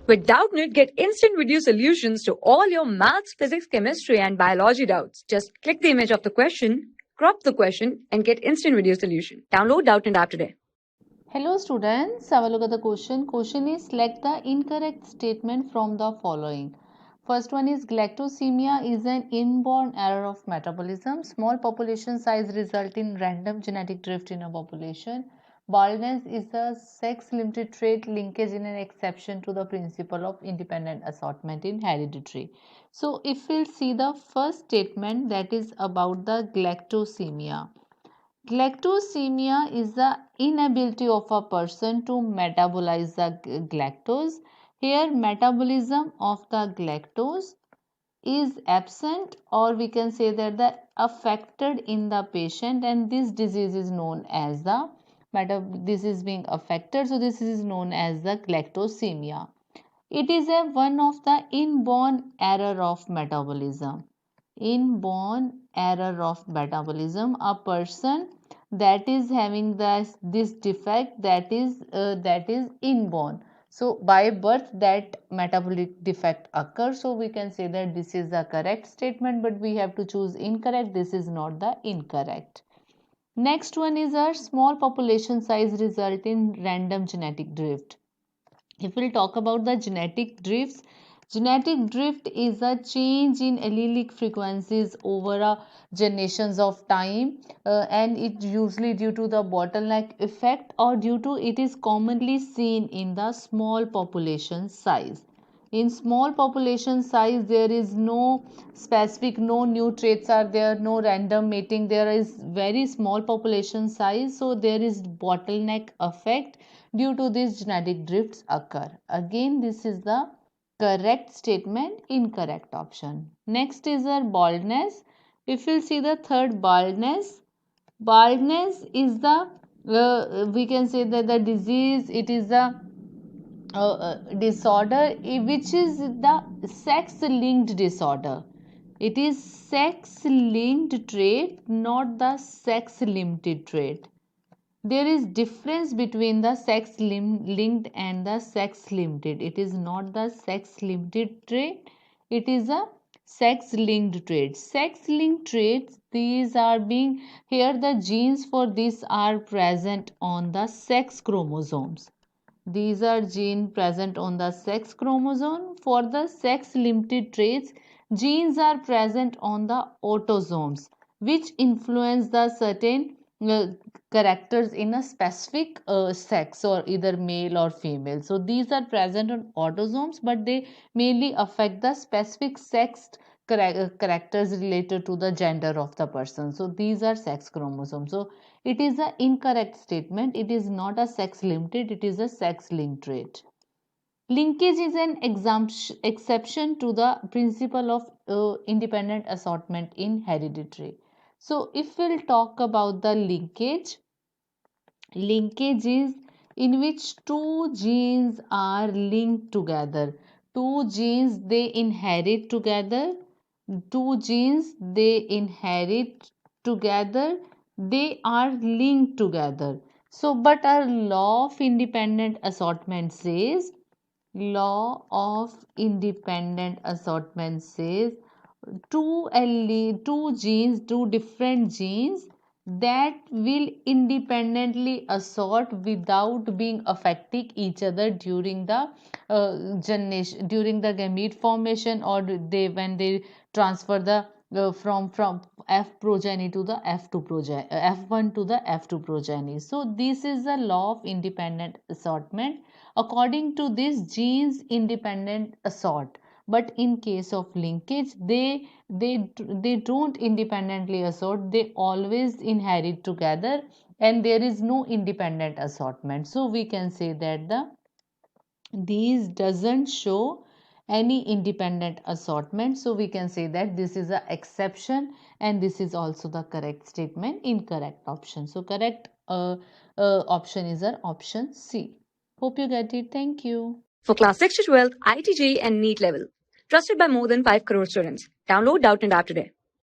With Doubtnut, get instant video solutions to all your maths, physics, chemistry, and biology doubts. Just click the image of the question, crop the question, and get instant video solution. Download Doubtnut app today. Hello students, have a look at the question. Question is select the incorrect statement from the following. First one is galactosemia is an inborn error of metabolism. Small population size result in random genetic drift in a population. Baldness is a sex-limited trait. Linkage in an exception to the principle of independent assortment in hereditary. So if we'll see the first statement, that is about the galactosemia. Galactosemia is the inability of a person to metabolize the galactose. Here, metabolism of the galactose is absent, or we can say that the affected in the patient, and this disease is known as the this is being affected, so this is known as the galactosemia. It is a one of the inborn error of metabolism. Inborn error of metabolism, a person that is having this defect, that is inborn. So by birth that metabolic defect occurs, so we can say that this is the correct statement, but we have to choose incorrect. This is not the incorrect. Next one is a small population size result in random genetic drift. If we'll talk about the genetic drift is a change in allelic frequencies over a generations of time, and it usually due to the bottleneck effect, or due to it is commonly seen in the small population size. In small population size, there is no specific, no new traits are there, no random mating, there is very small population size, so there is bottleneck effect. Due to this, genetic drifts occur. Again, this is the correct statement, incorrect option. Next is our baldness. If you see the third, baldness is the we can say that the disease, it is the disorder which is the sex linked disorder. It is sex linked trait, not the sex limited trait. There is difference between the sex linked and the sex limited. It is not the sex limited trait, it is a sex linked trait. Sex linked traits, these are being, here the genes for this are present on the sex chromosomes. These are genes present on the sex chromosome. For the sex limited traits, genes are present on the autosomes, which influence the certain characters in a specific sex, or either male or female. So these are present on autosomes, but they mainly affect the specific sex characters related to the gender of the person. So these are sex chromosomes. So it is an incorrect statement. It is not a sex limited, it is a sex linked trait. Linkage is an exception to the principle of independent assortment in hereditary. So if we'll talk about the linkage is in which two genes are linked together. Two genes they inherit together. Two genes they inherit together. They are linked together. So, but our law of independent assortment says, two different genes that will independently assort without being affecting each other during the generation, during the gamete formation, or they when they transfer the from F progeny to the F2 progeny, F1 to the F2 progeny. So this is the law of independent assortment. According to this, genes independent assort, but in case of linkage, they don't independently assort, they always inherit together, and there is no independent assortment. So we can say that these doesn't show any independent assortment. So we can say that this is an exception, and this is also the correct statement, incorrect option. So correct option is our option C. Hope you get it. Thank you. For class 6 to 12, IIT JEE and NEET level. Trusted by more than 5 crore students. Download Doubtnut app today.